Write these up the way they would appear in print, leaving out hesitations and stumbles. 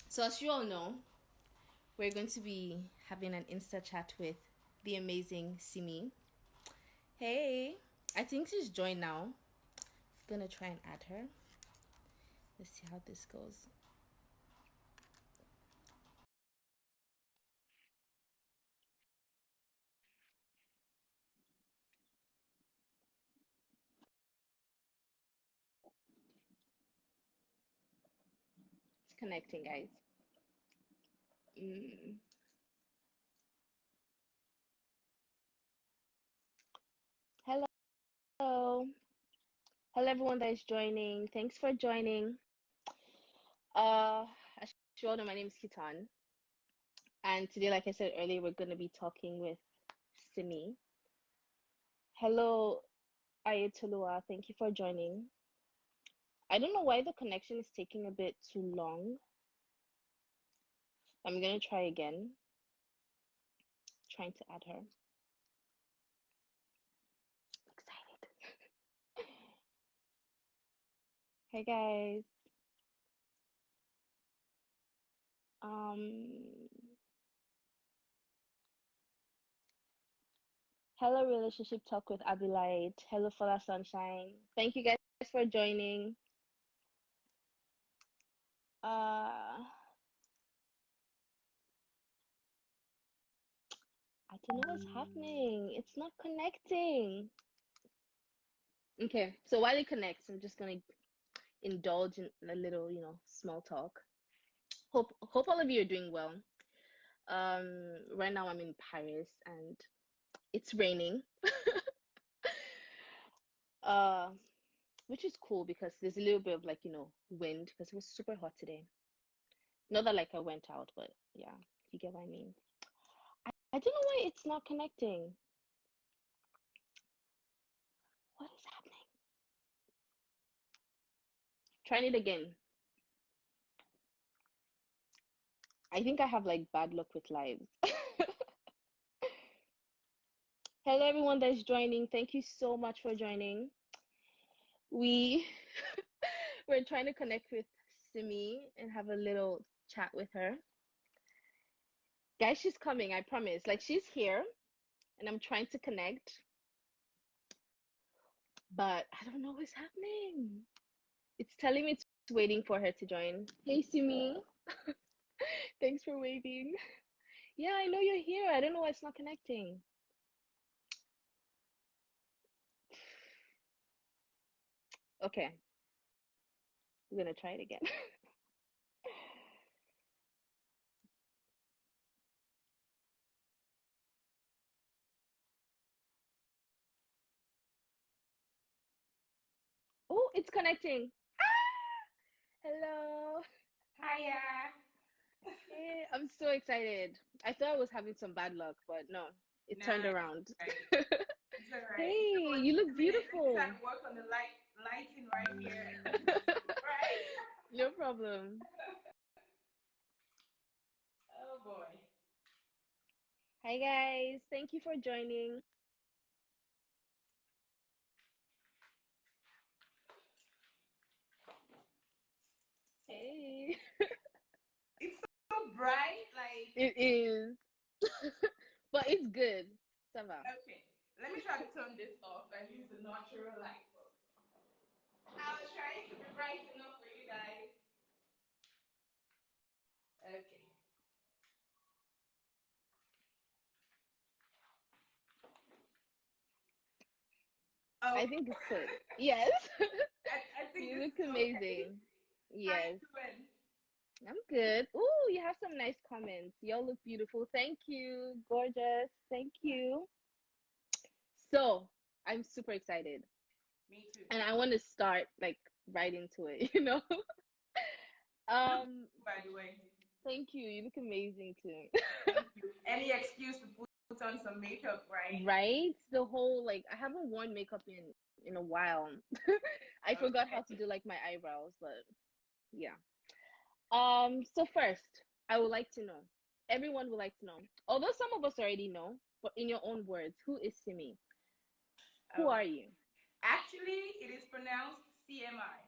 So, as you all know, we're going to be having an Insta chat with the amazing Simi. Hey, I think she's joined now. Gonna try and add her. Let's see how this goes. It's connecting, guys. Mm. Hello. Hello, everyone that is joining. Thanks for joining. As you all know, my name is Kitan. And today, like I said earlier, we're going to be talking with Simi. Hello, Ayatollah. Thank you for joining. I don't know why the connection is taking a bit too long. I'm gonna try again, trying to add her. Excited. Hey guys. Um, Hello relationship talk with Abilite. Hello Fola Sunshine. Thank you guys for joining. I don't know what's happening. It's not connecting. Okay, so while it connects, I'm just gonna indulge in a little, small talk. Hope all of you are doing well. Right now I'm in Paris and it's raining. Uh, which is cool because there's a little bit of like, wind because it was super hot today. Not that like I went out, but yeah, you get what I mean. I don't know why it's not connecting. What is happening? Trying it again. I think I have like bad luck with lives. Hello everyone that's joining. Thank you so much for joining. We we're trying to connect with Simi and have a little chat with her. Guys, she's coming, I promise. Like she's here and I'm trying to connect, but I don't know what's happening. It's telling me it's waiting for her to join. Hey, Simi. Thanks for waiting. Yeah, I know you're here. I don't know why it's not connecting. Okay, we're gonna try it again. Oh, it's connecting. Hello. Hiya. Hey, I'm so excited. I thought I was having some bad luck, but no, it turned Nice. around. Right. It's all right. So Hey, you just look a minute. Let me beautiful. start work on the lighting right here. Right? No problem. Oh boy. Hi guys, thank you for joining. Hey. It's so bright. Like, It is. But it's good. Sava. okay. Let me try to turn this off and use the natural light. I was trying to be bright enough for you guys. Okay. Oh, I think it's good. Yes. I think You this look is okay. amazing. How you Yes. doing? I'm good. Ooh, you have some nice comments. Y'all look beautiful. Thank you. Gorgeous. Thank you. So, I'm super excited. Me too. And I want to start like right into it? You look Um, good, by the way. thank you. You look amazing too. Thank you. Any excuse to put on some makeup, right? Right? The whole like I haven't worn makeup in a while. I forgot how to Okay. do like my eyebrows, but yeah. So first, I would like to know. Everyone would like to know. Although some of us already know, but in your own words, who is Simi? Who Okay. are you? Actually, it is pronounced CMI,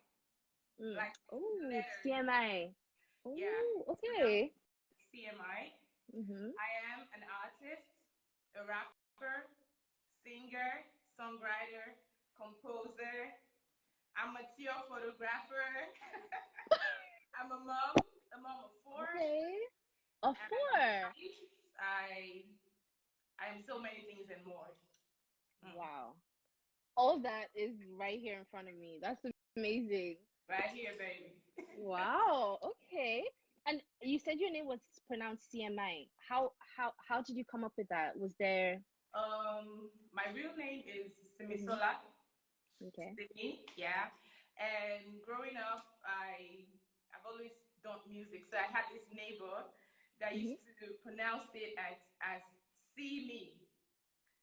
Mm. like the Oh, letters. CMI. Yeah, Oh, it's pronounced okay. CMI. Mm-hmm. I am an artist, a rapper, singer, songwriter, composer, amateur photographer. I'm a mom of four, Okay. A and I'm a four. wife. I am so many things and more. Mm. Wow. All that is right here in front of me. That's amazing. Right here, baby. Wow. Okay. And you said your name was pronounced CMI. How did you come up with that? Was there? My real name is Hmm. Simisola. Okay. Simi, yeah. And growing up, I've always done music, so I had this neighbor that Hmm. used to pronounce it as see me,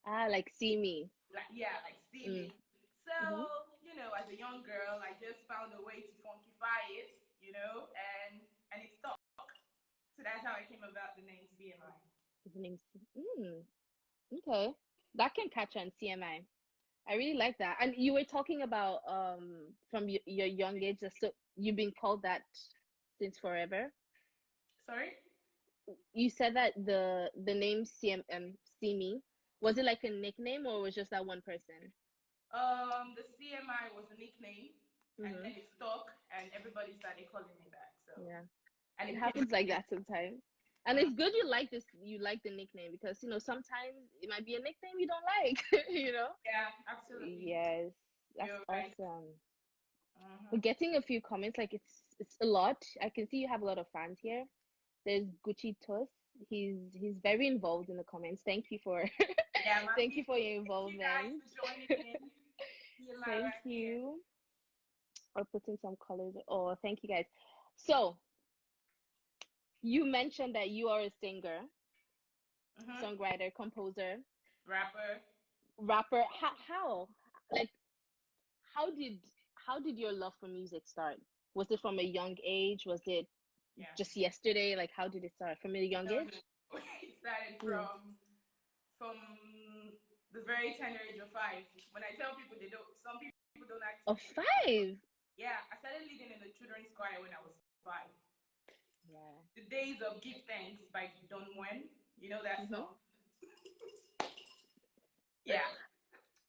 Ah, like see me. like yeah, like see Mm. me. So Hmm. as a young girl, I just found a way to funkify it, and it stuck. So that's how I came about the name CMI. His name's okay. That can catch on CMI. I really like that. And you were talking about from your young age, so you've been called that since forever. Sorry. You said that the name Simi, was it like a nickname or was just that one person? The CMI was a nickname, and Mm-hmm. then it stuck, and everybody started calling me that. So, Yeah. and It it became happens my like name. that sometimes. And it's good you like this, you like the nickname because sometimes it might be a nickname you don't like, you know? Yeah, absolutely. Yes, that's You're right. awesome. We're Mm-hmm. getting a few comments, like it's a lot. I can see you have a lot of fans here. There's Gucci Tos. He's very involved in the comments. Thank you for Yeah, my thank you for people. your Thank you guys involvement. for joining in. TMI Thank right here. you. Or putting some colors. Oh, thank you guys. So you mentioned that you are a singer, Mm-hmm. songwriter, composer, Rapper. rapper. How? Like how did how did your love for music start? Was it from a young age? Was it Yeah. just yesterday? Like how did it start? From a young No, no. age? It started Mm. from the very tender age of 5. When I tell people, they don't. Some people don't Of actually. 5. Yeah, I started leading in the children's choir when I was 5. Wow. The Days of Give Thanks by Don Moen. You know that Hmm. song? Yeah.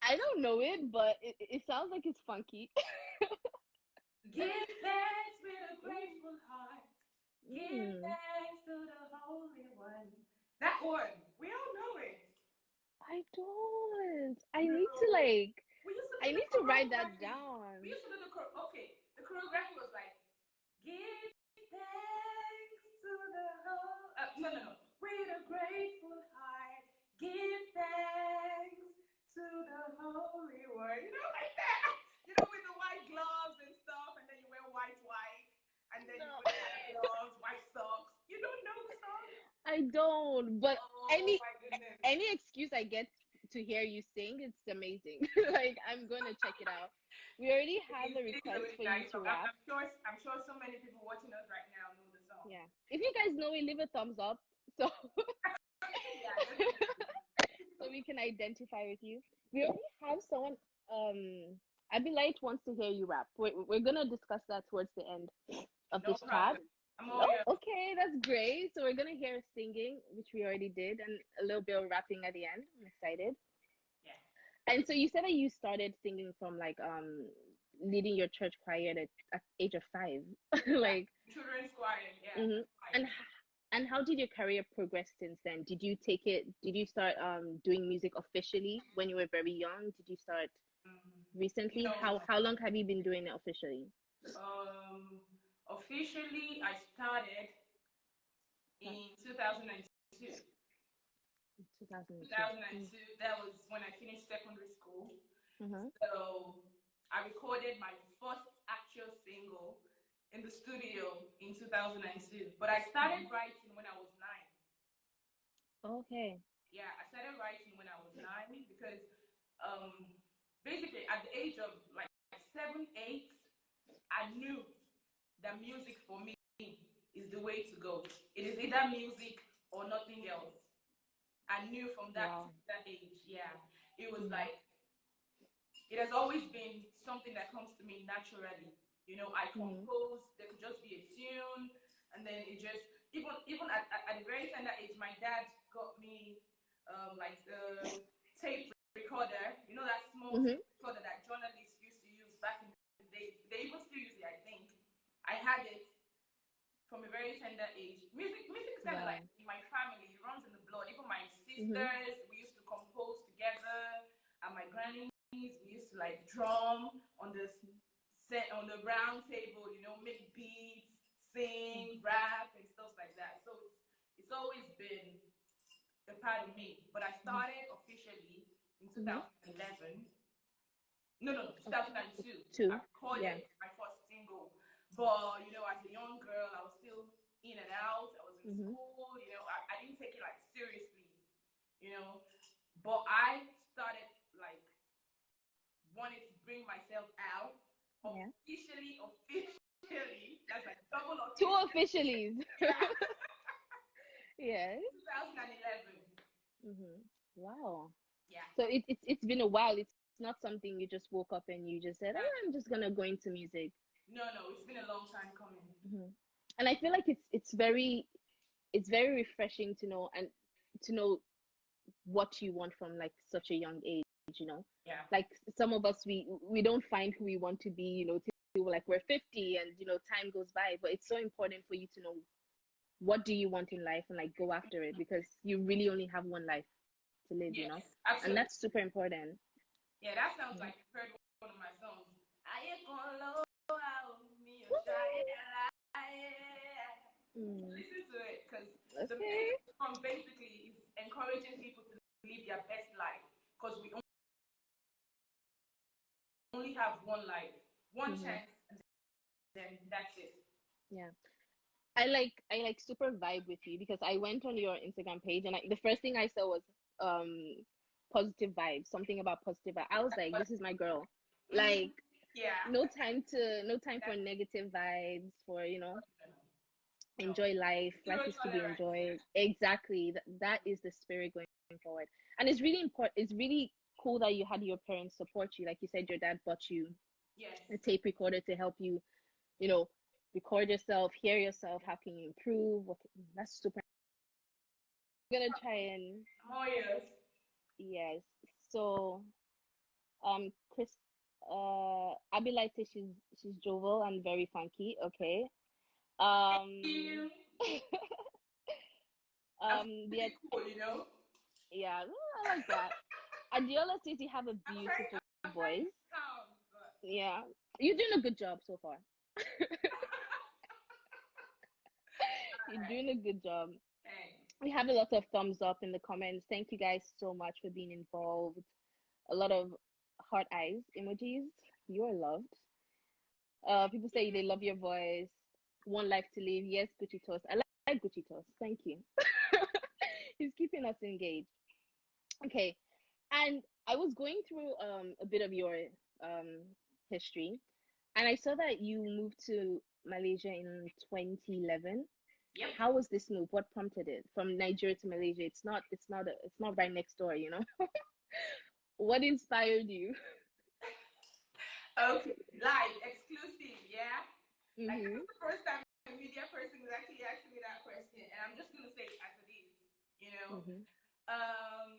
I don't know it, but it sounds like it's funky. Give thanks with a grateful heart. Give Mm, thanks to the Holy One. That one. We all know it. I don't. I No. need to like. We used to do I the need to write that choreography. We down. used to do okay. The choreography was like, give thanks to the whole. No, no, no. With a grateful heart, give thanks to the Holy One. Like that. With the white gloves and stuff, and then you wear white, and then you No, put white gloves, white socks. You don't know the song? I don't. But Oh any my goodness. any excuse I get to hear you sing, it's amazing. Like I'm gonna check it out. We already have a It is a request really for you nice to song. rap. I'm sure so many people watching us right now know the song. Yeah. If you guys know it, leave a thumbs up so Yeah, definitely. so we can identify with you. We already have someone. Abilite wants to hear you rap. We're gonna discuss that towards the end of No this chat. problem. I'm all yours. Oh, okay, that's great. So we're gonna hear singing, which we already did, and a little bit of rapping at the end. I'm excited. Yeah. And so you said that you started singing from like leading your church choir at age of 5. Yeah. Like, Children's choir. Yeah, hmm. that's right. And and how did your career progress since then? Did you take it? Did you start doing music officially when you were very young? Did you start Mm-hmm. recently? No. How long have you been doing it officially? Um, Officially, I started Huh? in 2002. 2002. 2002, that was when I finished secondary school. Mm-hmm. So I recorded my first actual single in the studio in 2002. But I started Mm-hmm. writing when I was 9. Okay. Yeah, I started writing when I was 9 because um, basically at the age of like 7, 8, I knew that music for me is the way to go. It is either music or nothing else. I knew from Wow. that age, yeah. It was Mm-hmm. like it has always been something that comes to me naturally. I Mm-hmm. compose, there could just be a tune, and it just even at a very tender age, my dad got me like the tape recorder. You know that small Mhm. tape recorder that journalists used to use back in the days. They even still use it, I think. I had it from a very tender age. Music is kind of like Wow. in my family. It runs in the blood. Even my Mhm. sisters, we used to compose together. And my grannies, we used to like drum on the set on the round table. You know, make beats, sing, rap, and stuff like that. So it's always been a part of me. But I Mhm. started officially in Mhm. 2011. No, Oh, 2002. I two. Yeah. recorded my first single. But, as a young girl, I was still in and out. I was in Mhm. school, I didn't take it like seriously, you know. But I started like wanting to bring myself out Yeah. officially. That's like double Two officially. officiallys. Yeah, Yes. 2011. Mhm. Wow. Yeah. So it's been a while. It's not something you just woke up and you just said, "Oh, I'm just gonna go into music." No, it's been a long time coming. Mhm. And I feel like it's very refreshing to know and to know what you want from like such a young age, you know. Yeah. Like some of us we don't find who we want to be, till like we're 50 and time goes by, but it's so important for you to know what do you want in life and like go after it because you really only have one life to live, Yes, and that's absolutely. super important. Yeah, that sounds Mhm. like you've heard one of my songs. I ain't gonna low out me or shy. Mm, Listen to it because the okay. basic song basically is encouraging people to live their best life because we only have one life, one Hmm. chance, and then that's it. Yeah. I like super vibe with you because I went on your Instagram page and the first thing I saw was um positive vibes, something about positive vibe. I was like, But this is my girl. mm, Like yeah, no time for that's negative vibes, for no enjoy life. zero Life is to be tolerance. enjoyed. Exactly. That is the spirit going forward. And it's really important. It's really cool that you had your parents support you. Like you said, your dad bought you Yes, a tape recorder to help you, you know, record yourself, hear yourself. How can you improve? That's super. I'm gonna try and I'm all yours. yes. So, Chris, Abilite says she's jovial and very funky. Okay. Thank Um, you. I'm the pretty cool. yeah, I like that. Adiola says you have a beautiful I'm trying voice. to sound, but Yeah, you're doing a good job so far. You're alright. doing a good job. Thanks. We have a lot of thumbs up in the comments. Thank you guys so much for being involved. A lot of heart eyes emojis. You are loved. People say they love your voice. One life to live. Yes, Gucci Toast. I like Gucci Toast. Thank you. He's keeping us engaged. Okay, and I was going through a bit of your um history, and I saw that you moved to Malaysia in 2011. Yep. How was this move? What prompted it from Nigeria to Malaysia? It's not right next door. What inspired you? Okay. Live, exclusive, yeah? Like, this Mhm. is the first time a media person is actually asking me that question, and I'm just gonna say it as it is, you know? Mhm. Um,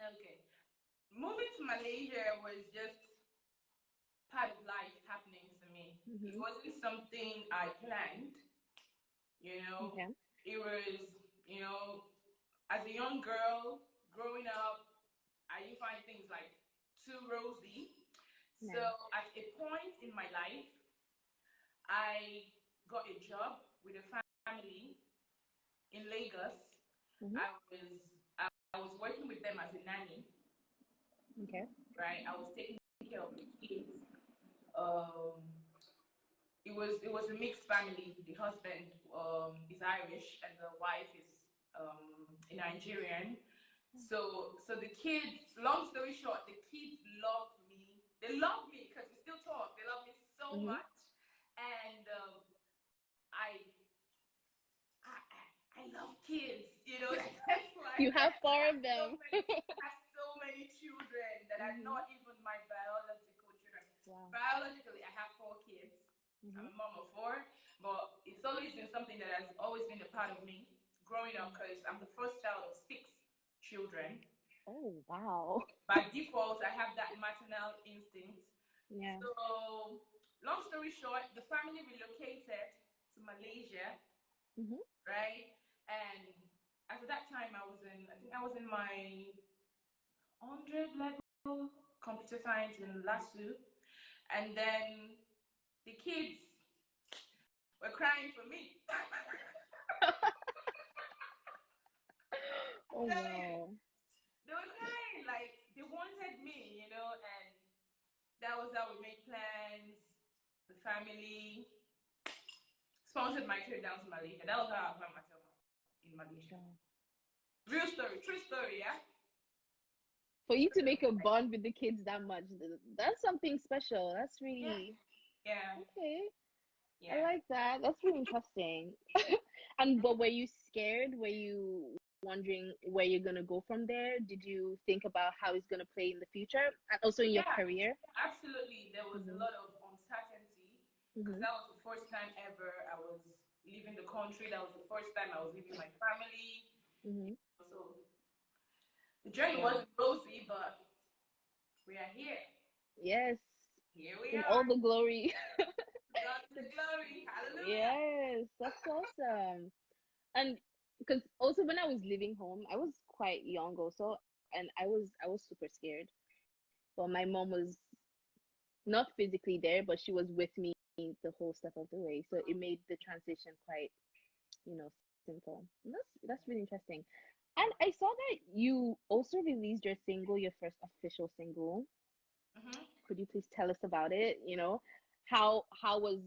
okay. Moving to Malaysia was just part of life happening to me. It Mhm. wasn't something I planned, you know? Okay. It was, you know, as a young girl growing up, I didn't find things like too rosy. So Nice. at a point in my life, I got a job with a family in Lagos. Mhm. I was working with them as a nanny, Okay. right? I was taking care of the kids. Um, it was a mixed family. The husband is Irish and the wife is a Nigerian. So the kids, long story short, the kids loved me. They love me because we still talk. They love me so Mhm. much, and I, I love kids. That's why You have four of them. I have so many children that are Mhm. not even my biological children. Wow. Biologically, I have four kids. I'm Mhm. a mom of four, but it's so always been something that has always been a part of me growing up because I'm the first child of six children. Oh, wow. By default, I have that maternal instinct. Yeah. So, long story short, the family relocated to Malaysia, Mm-hmm. right? And at that time, I think I was in my 100 level computer science in LASU. And then the kids were crying for me. I'm Oh, telling you, wow. they were crying like they wanted me, and that was how we made plans. The family sponsored my trip down to Malaysia. That was how I found myself in Malaysia. Wow. Real story, true story, yeah. For you to make a bond with the kids that much, that's something special. That's Yeah, really yeah, okay. I yeah, like that. That's really interesting. And but were you scared? Were you wondering where you're gonna go from there? Did you think about how it's gonna play in the future and also in your yeah. career? Absolutely, there was a Mm-hmm. lot of uncertainty because Mm-hmm. that was the first time ever I was leaving the country. That was the first time I was leaving my family. Mm-hmm. So the journey Wow. wasn't rosy, but we are here. Yes. Here we In all are. the glory. To God be the glory. Hallelujah. Yes, that's awesome. And because also when I was leaving home, I was quite young also, and I was super scared. But my mom was not physically there, but she was with me the whole step of the way. So it made the transition quite, simple. And that's really interesting. And I saw that you also released your single, your first official single. Mm-hmm. Could you please tell us about it? How was,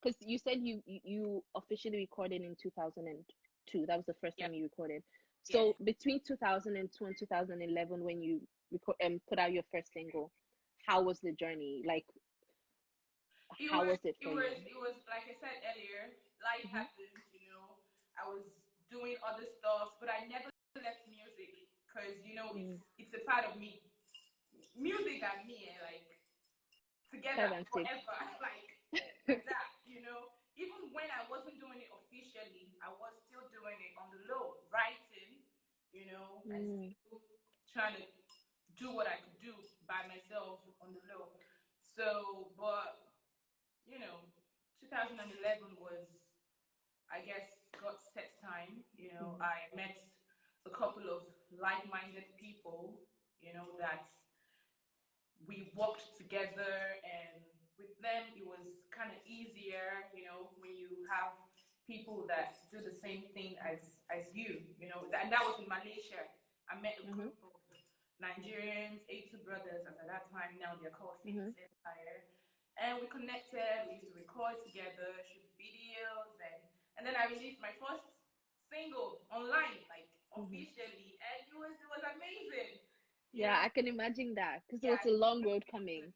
because you said you officially recorded in 2002. That was the first Yeah. time you recorded. Yes. So between 2002 and 2011, when you put out your first single, how was the journey? Like, It how was was it it for was you? it was like I said earlier, life Mm-hmm. happens. I was doing other stuff, but I never left music because Mm. it's a part of me. Music and me, like together Five and six. forever, like that. Even when I wasn't doing it officially, I was still doing it on the low, writing, and Mm. still trying to do what I could do by myself on the low. So, but 2011 was, I guess, God's set time. Mm-hmm. I met a couple of like-minded people, that we worked together, and with them it was kind of easier, when you have people that do the same thing as and that was in Malaysia. I met a Mm-hmm. group of Nigerians, A2 brothers, as at that time. Now they're called Mm-hmm. Famous Empire. And we connected, we used to record together, shoot videos, and then I released my first single online, like Mm-hmm. officially, and it was amazing. You Yeah, know, I can imagine that because it yeah, was a long road coming.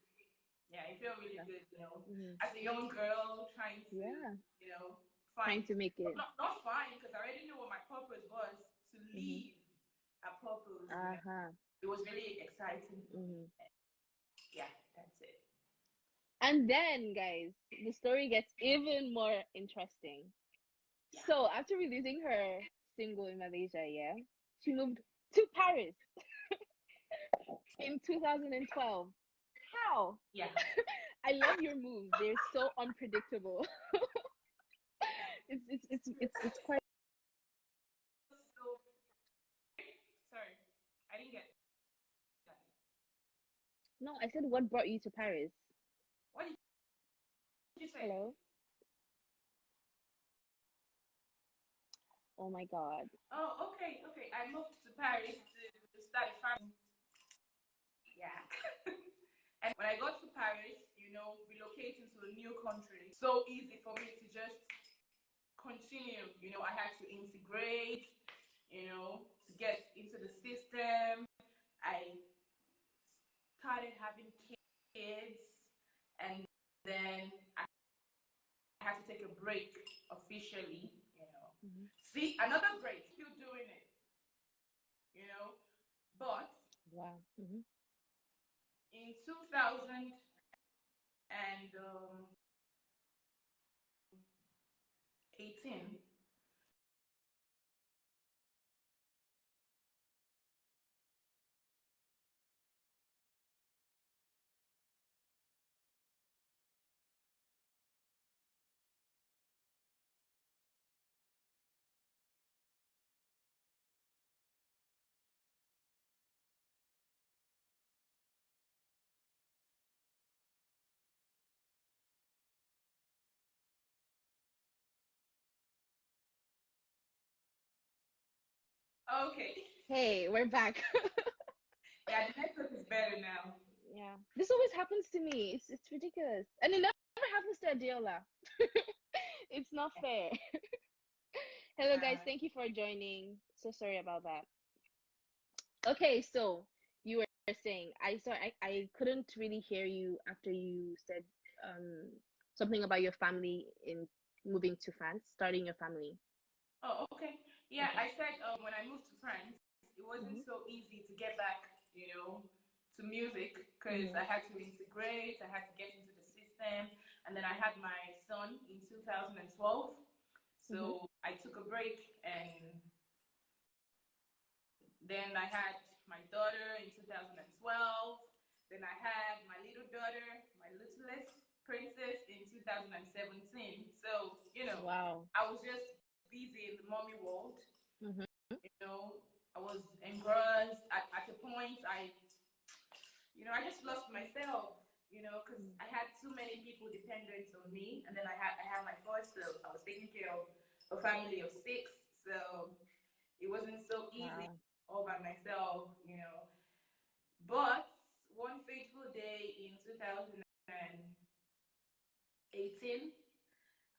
yeah, it felt really Yeah. good. Mm-hmm. As a young girl trying to, Yeah. Trying find, to make it. not find, because I already knew what my purpose was, to Mm-hmm. leave a purpose. Uh-huh. It was really exciting for me. Mm-hmm. Yeah, that's it. And then, guys, the story gets even more interesting. Yeah. So, after releasing her single in Malaysia, yeah, she moved to Paris in 2012. How? Yeah. I love your moves. They're so unpredictable. It's quite. So, sorry, I didn't get that. No, I said what brought you to Paris? What did you say? Hello? Oh my God. Oh, okay, okay. I moved to Paris to study farming. Yeah. And when I got to Paris, relocating to a new country, so easy for me to just continue. I had to integrate, to get into the system. I started having kids, and then I had to take a break officially. Hmm. See, another break, still doing it. But Wow. Hmm. in 2018, Okay. Hey, we're back. Yeah, the network is better now. Yeah, this always happens to me. It's ridiculous, and it never happens to Adiola. It's not fair. Hello, guys. Uh, Thank you for joining. So sorry about that. Okay, so you were saying I couldn't really hear you after you said um something about your family in moving to France, starting your family. oh, okay. Yeah, Okay. I said when I moved to France, it wasn't Mhm. so easy to get back, to music because Mhm. I had to integrate, I had to get into the system, and then I had my son in 2012. Mhm. So I took a break, and then I had my daughter in 2012. Then I had my little daughter, my littlest princess in 2017. So, Wow. I was just busy in the mommy world. Mhm. I was engrossed. At a point, I just lost myself, because Mm. I had too many people dependent on me. And then I had my first, so I was taking care of a family of six. So it wasn't so easy Wow. all by myself. But one fateful day in 2018,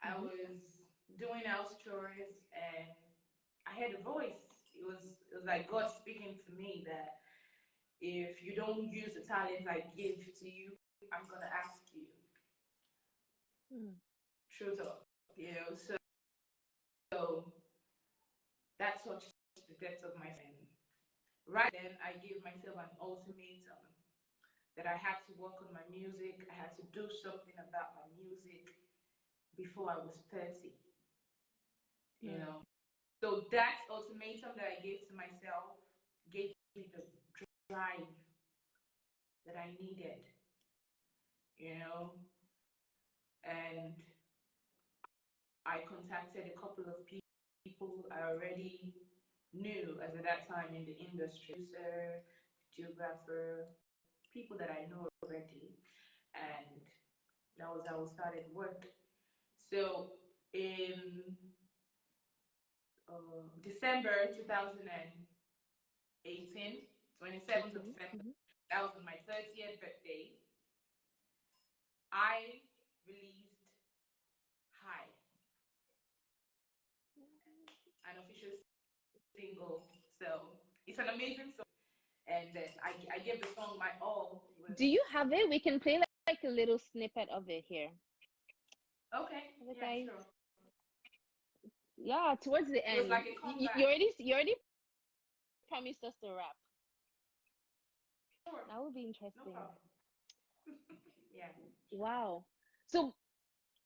I Mhm. was doing house chores and I heard a voice. It was like God speaking to me that if you don't use the talent I give to you, I'm gonna ask you. Mm. True talk. So that touched the depths of my sin. Right then, I gave myself an ultimatum that I had to work on my music. I had to do something about my music before I was 30. You Mm. know. So that ultimatum that I gave to myself gave me the drive that I needed. You know, and I contacted a couple of people I already knew as at that time in the industry, producer, geographer, people that I know already, and that was how we started work. So in December 2018, 27th of 18. December, Mhm. that was on my 30th birthday, I released High, an official single. So it's an amazing song. And I gave the song my all. It was Do you have it? We can play like a little snippet of it here. okay, Hello, yeah, guys. sure. Yeah, towards the It was end. like a You comeback. already promised us to rap. Sure, That would be no interesting. problem. Yeah. Wow. So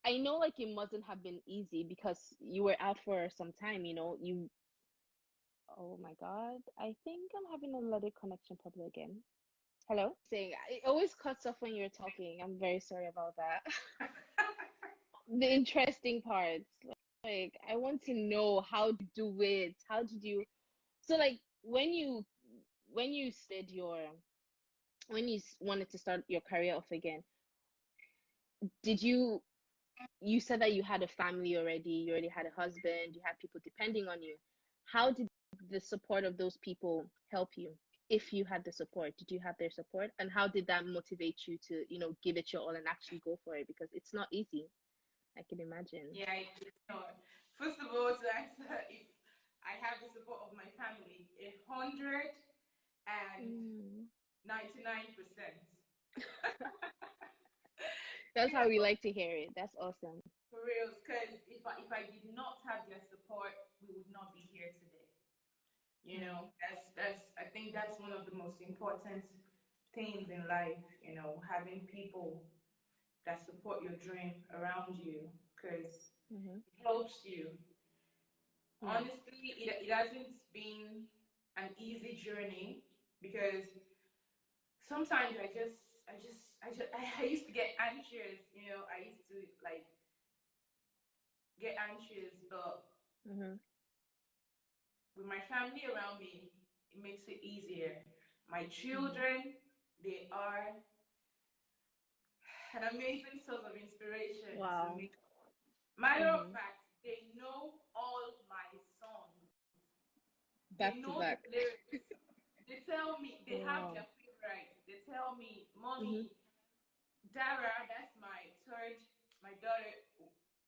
I know like it mustn't have been easy because you were out for some time, you oh my God. I think I'm having a little connection problem again. Hello? Saying it always cuts off when you're talking. I'm very sorry about that. The interesting parts. Like I want to know how to do it. How did you so like when you said when you wanted to start your career off again, did you said that you had a family already, you already had a husband, you had people depending on you. How did the support of those people help you? If you had the support, did you have their support? And how did that motivate you to, give it your all and actually go for it? Because it's not easy, I can imagine. Yeah, it's not. First of all, to answer if I have the support of my family, 199%. Mm. That's You how we know, like to hear it. That's awesome. for real, because if I did not have their support, we would not be here today. Mm. That's I think that's one of the most important things in life. Having people that support your dream around you, because Mm-hmm. It helps you. Yeah. Honestly, it hasn't been an easy journey because sometimes I used to get anxious. I used to like get anxious, but Mm-hmm. with my family around me, it makes it easier. My Mm-hmm. children, they are an amazing source of inspiration to Wow. me. Matter of Mm-hmm. fact, they know all my songs. They Back to know the back. lyrics. They tell me they have Wow. their favorites. They tell me, Mm-hmm. "Mommy, Dara, that's my daughter.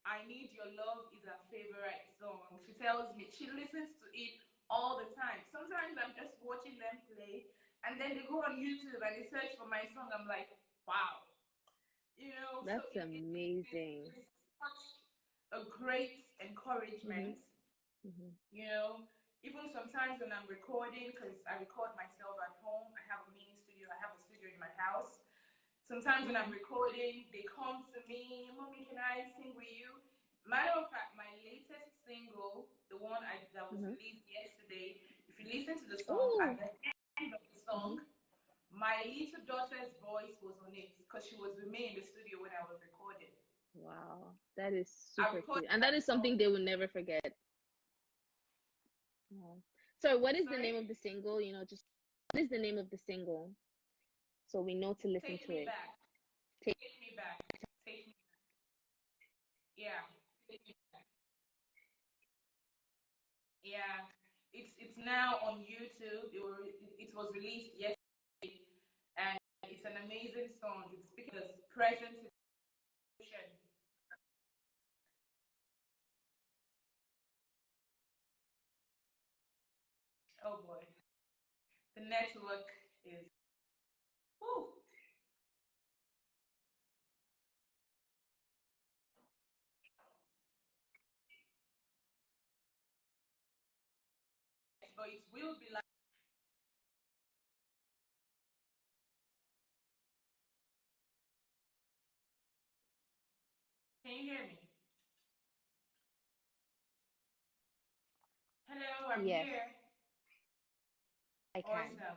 I Need Your Love is her favorite song." She tells me she listens to it all the time. Sometimes I'm just watching them play, and then they go on YouTube and they search for my song. I'm like, wow, So That's amazing. it's such a great Mm-hmm. encouragement. Mm-hmm. You know, Even sometimes when I'm recording, because I record myself at home, I have a mini studio. I have a studio in my house. Sometimes when I'm Mm-hmm. recording, they come to me, "Mommy, can I sing with you?" Matter of fact, my latest single, the one that was Mm-hmm. released yesterday, if you listen to the song, at Oh. the end of the Mm-hmm. song, my little daughter's voice was on it because she was with me in the studio when I was recording. Wow. That is I super recorded cute. And that that is song. something they will never forget. Wow. So what is the name Sorry? of the single? Just what is the name of the single? So we know to listen Take to Me it. Back. Take Take Me Back. Take Me. Yeah. Take Me Back. Yeah. It's now on YouTube. It was released yesterday, and it's an amazing song. It's speaking of the present situation. Oh boy, the network is. Whew. But it will be like. Can you hear me? Hello, I'm yes, here. I can. Awesome.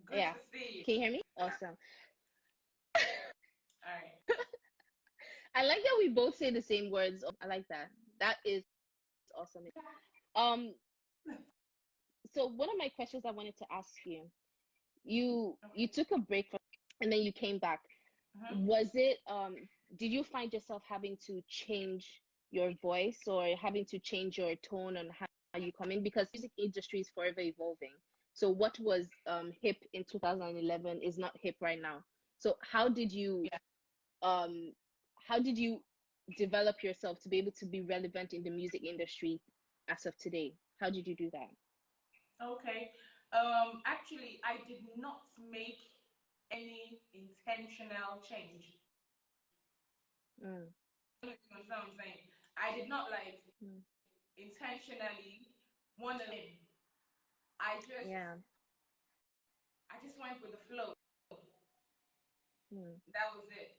Good Yeah. to see you. Can you hear me? Awesome. All right. I like that we both say the same words. I like that. That is awesome. Um, so one of my questions I wanted to ask you, you Okay. took a break from and then you came back. Mm-hmm. Was it did you find yourself having to change your voice or having to change your tone on how you come in because music industry is forever evolving. So what was hip in 2011 is not hip right now. So Yeah. um how did you develop yourself to be able to be relevant in the music industry as of today? How did you do that? Okay. Actually, I did not make any intentional change. Mm, You understand what I'm saying? I did not like mm, intentionally want to in. I just yeah. I just went with the flow. Mm. That was it.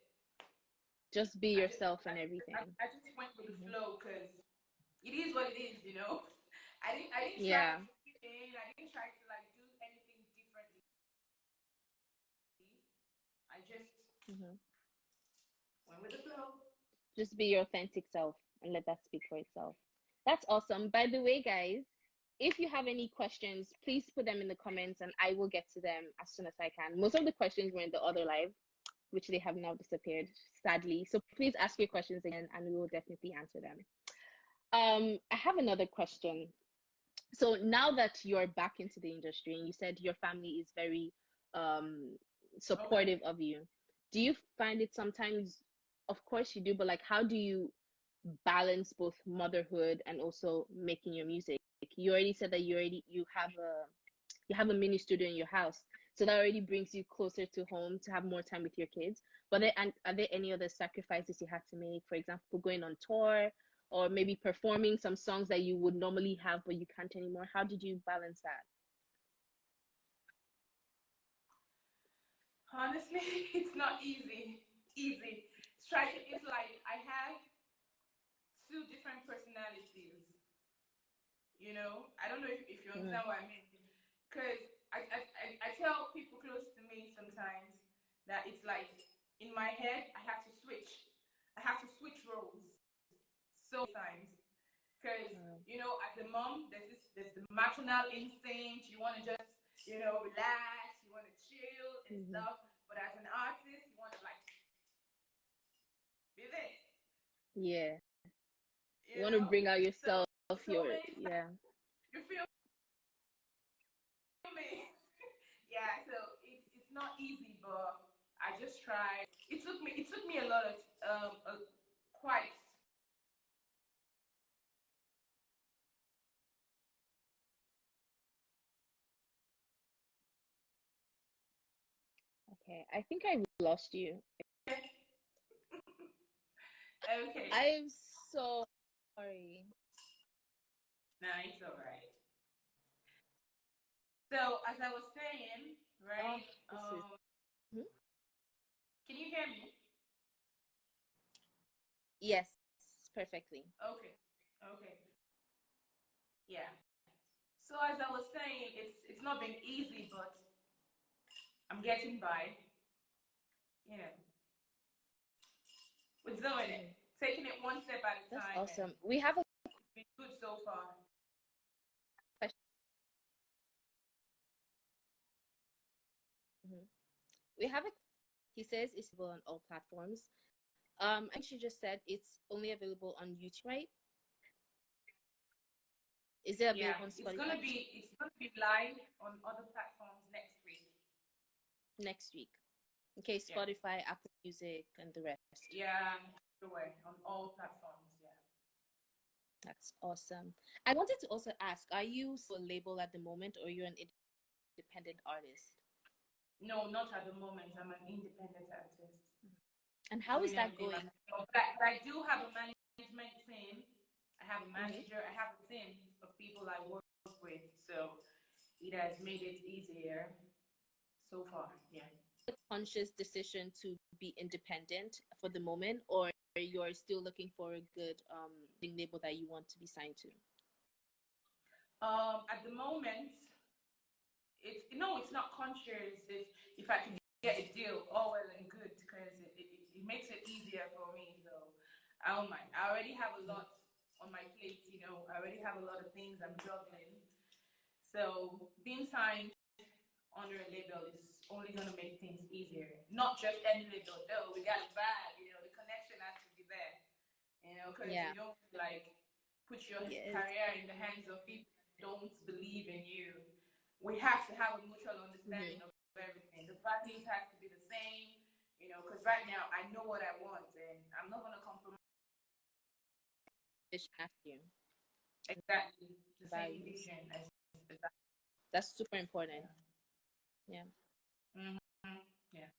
Just be I just yourself I, and everything. I just went with the Hmm. flow because it is what it is. I didn't try Yeah. to fit in. I didn't try to like do anything differently. I just Hmm. went with the flow. Just be your authentic self and let that speak for itself. That's awesome. By the way, guys, if you have any questions, please put them in the comments and I will get to them as soon as I can. Most of the questions were in the other live, which they have now disappeared, sadly. So please ask your questions again and we will definitely answer them. I have another question. So now that you're back into the industry and you said your family is very um Okay. supportive of you, do you find it sometimes, of course you do, but like how do you balance both motherhood and also making your music? You already said that you have a mini studio in your house, so that already brings you closer to home to have more time with your kids. But and are there any other sacrifices you had to make, for example going on tour or maybe performing some songs that you would normally have but you can't anymore? How did you balance that? Honestly, it's not easy. Easy. Striking. It's like I have I don't know if you Mm. understand what I mean. Because I tell people close to me sometimes that it's like in my head, I have to switch. I have to switch roles so times. Because, Mm. as a mom, there's the maternal instinct. You want to just, relax. You want to chill and Mm-hmm. stuff. But as an artist, you want to like be this, Yeah. You you want to know. bring out So yourself, so your many times, yeah. you feel me? Yeah. So it's not easy, but I just tried. It took me a lot of quite. Okay, I think I lost you. Okay. I'm so sorry. No, it's all right. So as I was saying, Oh, right? this is. Hmm? Can you hear me? Yes, perfectly. Okay. Okay. Yeah. So as I was saying, it's not been easy, but I'm getting by. You know, we're doing it, Mhm. taking it one step at a That's time, and awesome. We have a it's been good so far. question. Mhm. We have a. He says it's available on all platforms. I think she just said it's only available on YouTube, right? Is it Yeah, available on Spotify it's gonna be live on other platforms next week. next week? Okay, Yeah. Spotify, Apple Music, and the rest. Yeah, everywhere on all platforms. Yeah. That's awesome. I wanted to also ask, are you still a label at the moment or you're an independent artist? No, not at the moment. I'm an independent artist. And how is Doing that everything going? myself. But I do have a management team. I have a Mm-hmm. manager. I have a team of people I work with. So it has made it easier so far. Yeah. A conscious decision to be independent for the moment, or you're still looking for a good label that you want to be signed to? At the moment, it's not conscious. If I can get a deal, all well and good, because it makes it easier for me. So I don't mind. I already have a lot on my plate. I already have a lot of things I'm juggling. So being signed under a label is only going to make things easier. Not just any label. No, we got a bag. The connection has to be there. Because Yeah. you don't like put your Yes. career in the hands of people who don't believe in you. We have to have a mutual understanding Mm-hmm. of everything. The values have to be the same. Because right now I know what I want, and I'm not going to compromise. Vision after you. Exactly the same Values. vision as That's super important. Yeah. mm-hmm. Yeah.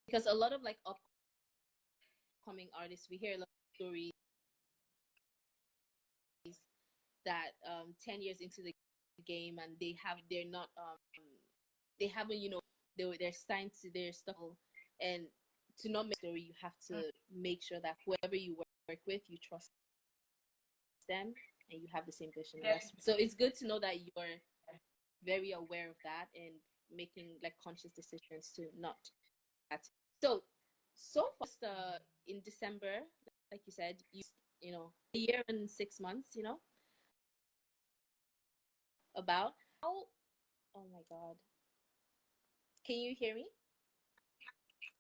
Because a lot of like upcoming artists, we hear a lot of stories that 10 years into the game and they're not they haven't they're signed to their stuff, and to not make a story you have to make sure that whoever you work with, you trust them and you have the same vision. That's so Definitely. it's good to know that you're very aware of that and making like conscious decisions to not that. So far in December, like you said, a year and 6 months, about how. Oh my god, can you hear me?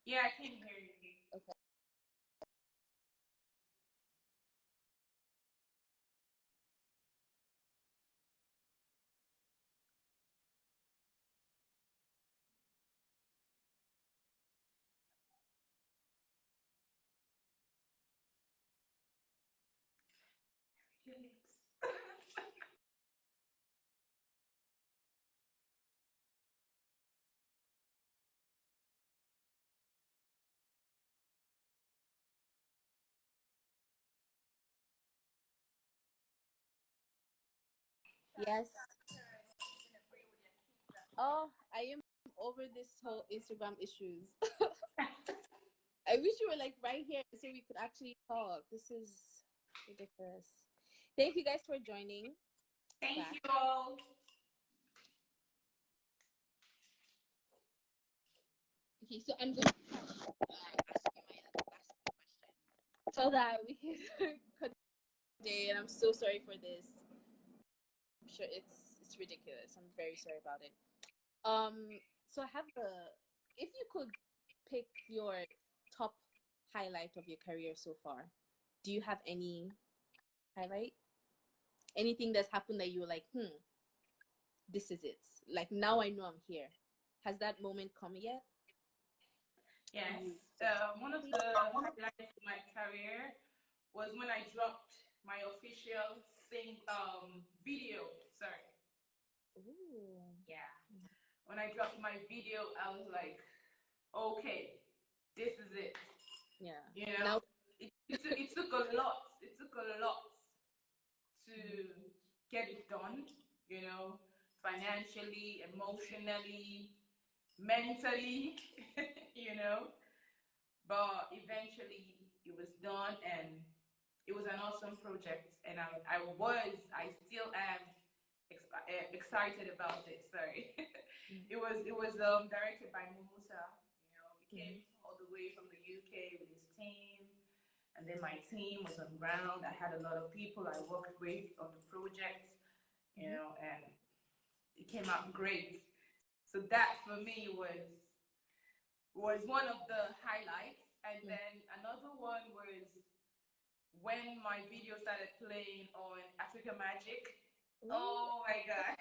Yeah, I can hear you. Okay. Your lips. Yes. Oh, I am over this whole Instagram issues. I wish you were like right here so we could actually talk. This is ridiculous. Thank you guys for joining Thank back. you all. Okay, so I'm going to ask you my last question so that we can continue. And I'm so sorry for this. I'm sure it's ridiculous. I'm very sorry about it. So I have if you could pick your top highlight of your career so far, do you have any highlight? Anything that's happened that you were like, this is it. Like now I know I'm here. Has that moment come yet? Yes. You One of the highlights of my career was when I dropped my official video. Sorry. Ooh. Yeah. When I dropped my video, I was like, okay, this is it. Yeah. You know, Now it took a lot. It took a lot to get it done. You know, financially, emotionally, mentally. You know, but eventually it was done, and it was an awesome project, and I still am excited about it. Sorry. It was directed by Mumusa. You know, he came all the way from the UK with his team, and then my team was on ground. I had a lot of people I worked with on the project. You know, and it came out great. So that for me was one of the highlights. And then another one was when my video started playing on Africa Magic. ooh. Oh my god.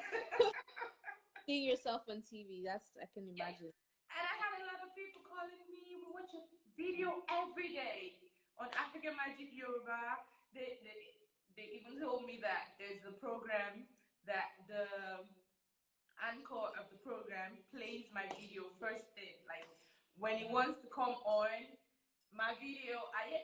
Seeing yourself on TV, that's I can Yes. imagine. And I had a lot of people calling me, we watch a video every day on Africa Magic Yoruba. They even told me that there's a program that the anchor of the program plays my video first thing. Like when he wants to come on, my video, I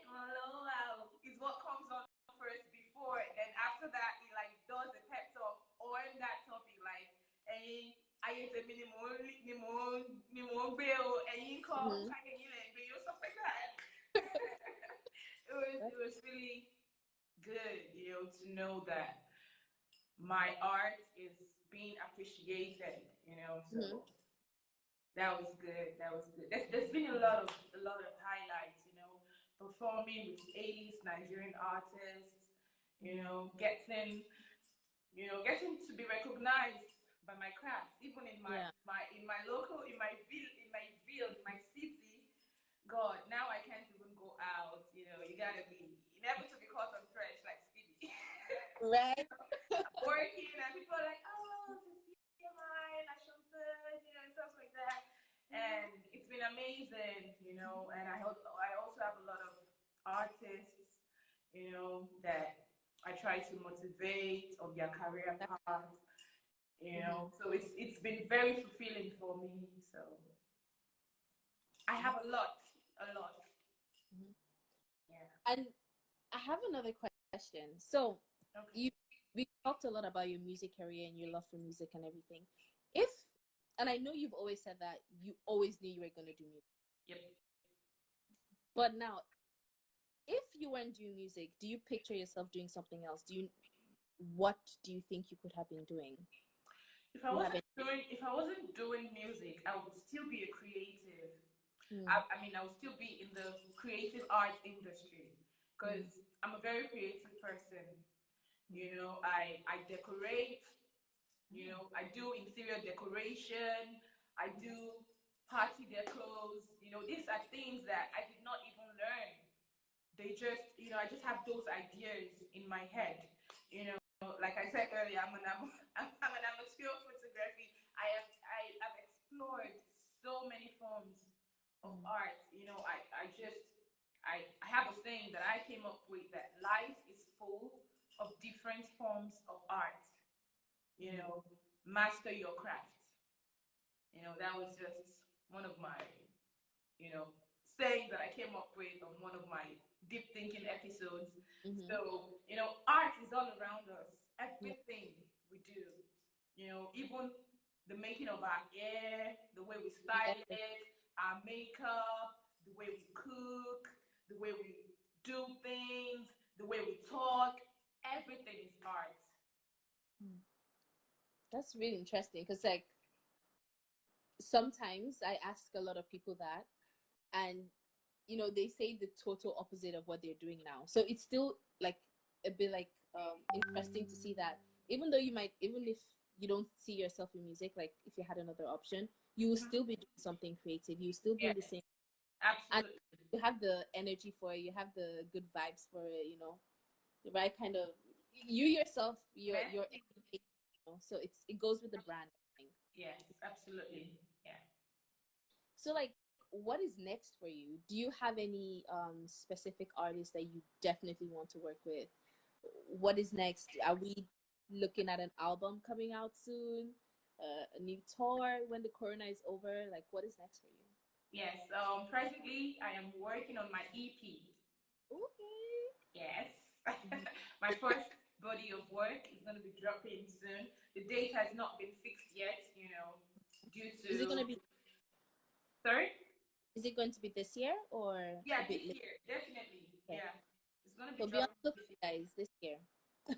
is what comes on first before. Then after that, he like does a pep talk on that topic, like I the minimum bill and you call stuff like that. It was really good, to know that my art is being appreciated, so that was good. That was good. There's been a lot of highlights, performing with A-list Nigerian artists, getting to be recognized by my craft, even in my Yeah. my local, in my city. God, now I can't even go out. You gotta be, you never to be caught on fresh like Speedy. Right. Working, and people are like, oh, Cecilia, mine, Ashantas, and stuff like that. And it's been amazing, and I also have a lot of artists, that I try to motivate on their career path, so it's been very fulfilling for me. So I have a lot, a lot. Yeah. And I have another question. So Okay. we talked a lot about your music career and your love for music and everything. If and I know you've always said that you always knew you were gonna do music. Yep. But now, if you weren't doing music, do you picture yourself doing something else? What do you think you could have been doing? If I wasn't doing music, I would still be a creative. Hmm. I mean, I would still be in the creative art industry because I'm a very creative person. I decorate. I do interior decoration. I do party decos. These are things that I did not even learn. They just, I just have those ideas in my head. Like I said earlier, I'm an amateur photography. I've explored so many forms of art. I have a saying that I came up with, that life is full of different forms of art. Master your craft. That was just one of my, you know, saying that I came up with on one of my deep thinking episodes. So, art is all around us. Everything we do, even the making of our hair, the way we style it, our makeup, the way we cook, the way we do things, the way we talk, everything is Hmm. That's really interesting because, like, sometimes I ask a lot of people that, and they say the total opposite of what they're doing now. So it's still like a bit like interesting to see that even though even if you don't see yourself in music, like if you had another option, you will still be doing something creative. You will still be in Yes, the same, and absolutely. you have the energy for it. You have the good vibes for it. The right kind of you yourself. Your Messy. so it goes with the brand, I think. Yes, absolutely. Yeah. So, like, what is next for you? Do you have any specific artists that you definitely want to work with? What is next? Are we looking at an album coming out soon? A new tour when the corona is over? Like, what is next for you? Yes. Presently, I am working on my EP. Okay. Yes. Mhm. My first body of work is going to be dropping soon. The date has not been fixed yet, due Is it to. gonna be? Sorry? Is it going to be this year or a Yeah, bit this later? year, definitely. Okay. Yeah. It's going to be So be on dropping the this lookout, year. guys, this year.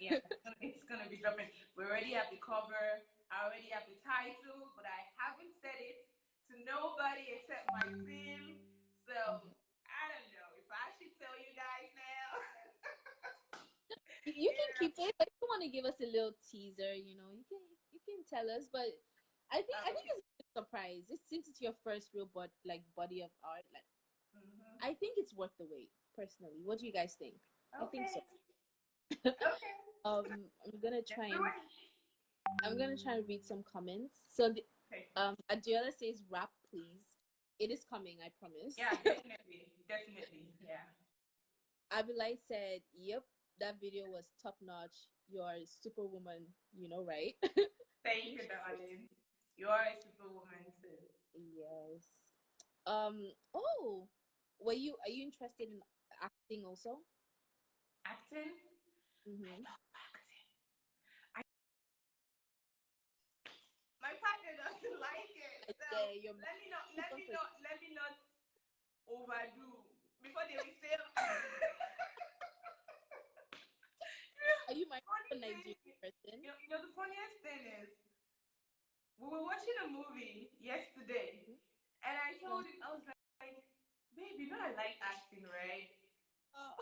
Yeah, it's gonna be dropping. We already have the cover. I already have the title, but I haven't said it to nobody except my team. So Mhm. I don't know if I should tell you guys now. You can Yeah. keep it. If you want to give us a little teaser, you can tell us. But I think Okay. it's a good surprise. Since it's your first real body of art, like Mm-hmm. I think it's worth the wait. Personally, what do you guys think? I think so. Okay. Okay. I'm gonna Let's try do and it. read some comments. So Okay. Adriana says rap, please. It is coming, I promise. Yeah, definitely, definitely. Yeah. Abilai said, "Yep, that video was top notch. You're a superwoman, right?" Thank you, darling. You are a superwoman too. Yes. Oh, are you interested in acting also? Acting. I Mm-hmm. love acting. I My partner doesn't like it, so Yeah, you're let super me for not overdo before they will say. Are you married to Funny a thing, Nigerian person? the funniest thing is we were watching a movie yesterday, Mhm. and I Yeah. told him I was like, "Babe, you know I like acting, right?" Oh.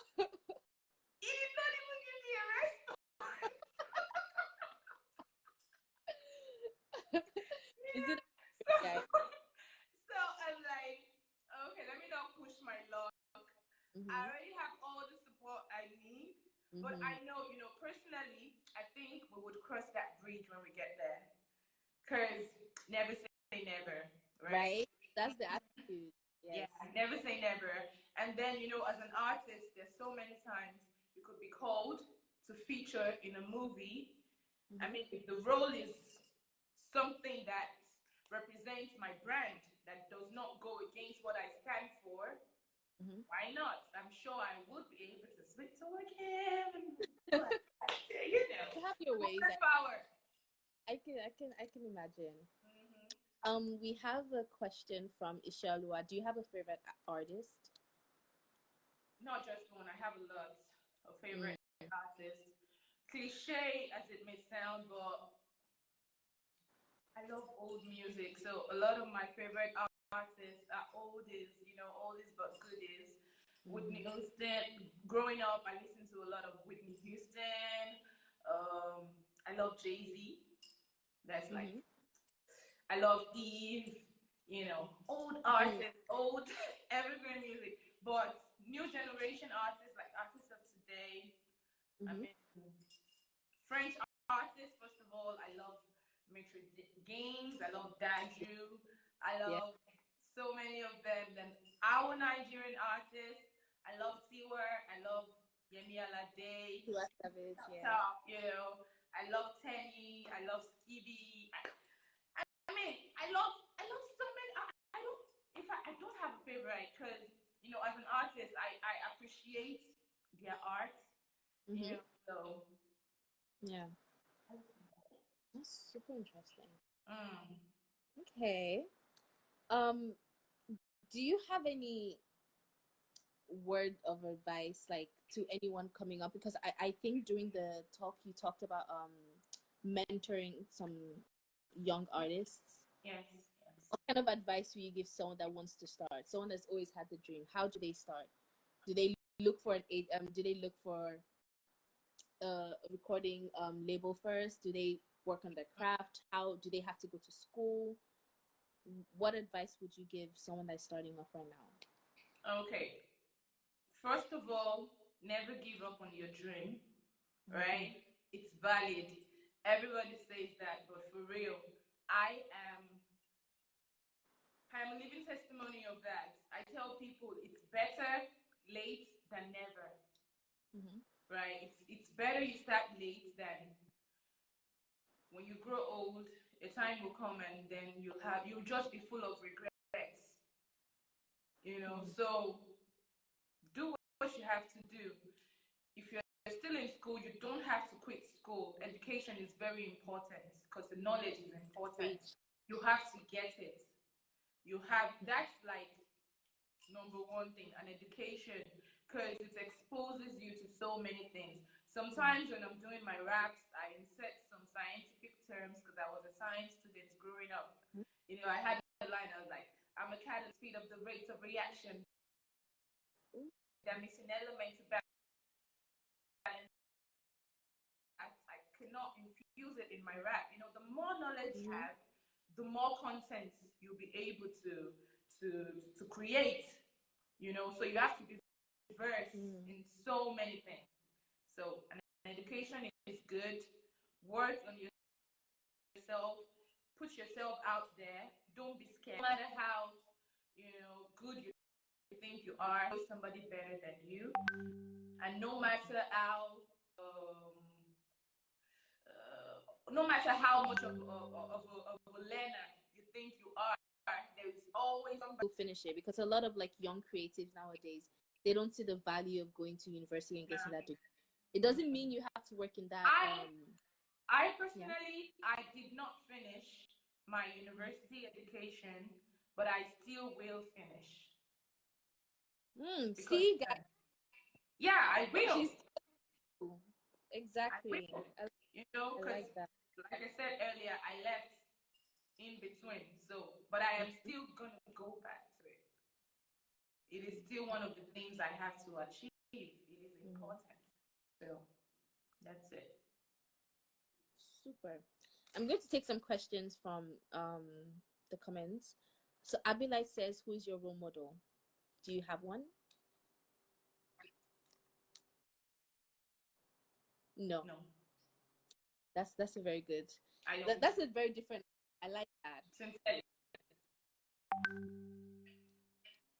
He did not even give me a response. Is it so, a guy? so I'm like, okay, let me not push my luck. I Mm-hmm. already have all the support I need. But Mm-hmm. I know, personally, I think we would cross that bridge when we get there. Because never say never, right? Right? That's the attitude. Yeah, Yes. never say never. And then, as an artist, there's so many times you could be called to feature in a movie. I Mm-hmm. mean, if the role is something that represents my brand, that does not go against what I stand for, Mm-hmm. why not? I'm sure I would be able to switch to a cam and do like that. You have your ways. Woman power. I can imagine. Hmm. We have a question from Ishalua. Do you have a favorite artist? Not just one. I have a lot of Mm. favorite artists. Cliche as it may sound, but I love old music. So a lot of my favorite artists are oldies, oldies but goodies. Whitney Mm-hmm. Houston. Growing up, I listened to a lot of Whitney Houston. I love Jay Z. That's like Mm-hmm. I love Eve. Old artists, old evergreen music. But new generation artists, like artists of today. I Mm-hmm. mean, French artists, first of all, I love Maitre Games, I love Daju, I Yeah. love so many of them. Then our Nigerian artists, I love Tiwa, I love Yemi Alade, Tiwa Savage. Yes. top, I love Tenny, I love Skibby. I mean, I love so many. I don't, if I don't have a favorite because, as an artist, I appreciate their art, Mm-hmm. so. Yeah. That's super interesting. Mm. Okay. Um, do you have any word of advice like to anyone coming up? Because I think during the talk you talked about mentoring some young artists. Yes. What kind of advice would you give someone that wants to start? Someone that's always had the dream. How do they start? Do they look for do they look for a recording label first? Do they work on their craft? How do they have to go to school? What advice would you give someone that's starting off right now? Okay. First of all, never give up on your dream, right? It's valid. Everybody says that, but for real, I am I'm a living testimony of that. I tell people it's better late than never, right? It's better you start late than when you grow old. A time will come and then you'll just be full of regrets, you know. So do what you have to do. If you're still in school, you don't have to quit school. Education is very important because the knowledge is important. You have to get it. That's like number one thing, an education, because it exposes you to so many things. Sometimes when I'm doing my raps, I insert some scientific terms because I was a science student growing up. You know, I had a line, I was like, I'm a cat at the speed of the rates of reaction. They're missing elements to balance. I cannot infuse it in my rap. You know, the more knowledge you have, the more content you'll be able to create. You know, so you have to be versed in so many things. So an education is good. Work on yourself. Put yourself out there. Don't be scared. No matter how good you think you are, somebody better than you. And no matter how no matter how much of a learner you think you are, there is always somebody to finish it, because a lot of like young creatives nowadays, they don't see the value of going to university and getting that degree. It doesn't mean you have to work in that. I personally, I did not finish my university education, but I still will finish. See, guys. Yeah, I will. Exactly. Because like I said earlier, I left in between. So, but I am still gonna go back to it. It is still one of the things I have to achieve. It is important. So, that's it. Super. I'm going to take some questions from the comments. So Abilai says, "Who is your role model? Do you have one?" No. That's a very good. That's a very different. I like that. Sincerely.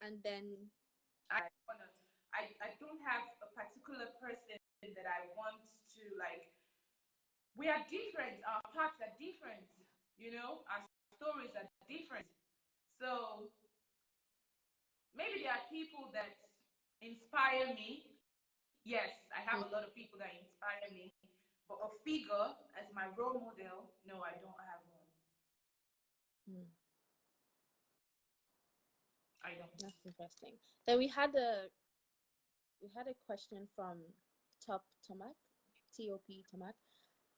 And then I don't have a particular person that I want to like. We are different. Our paths are different. You know, our stories are different. So maybe there are people that inspire me. Yes, I have a lot of people that inspire me. But a figure as my role model, no, I don't have one. I don't. That's interesting. Then we had a question from Top Tomac, T-O-P Tomac.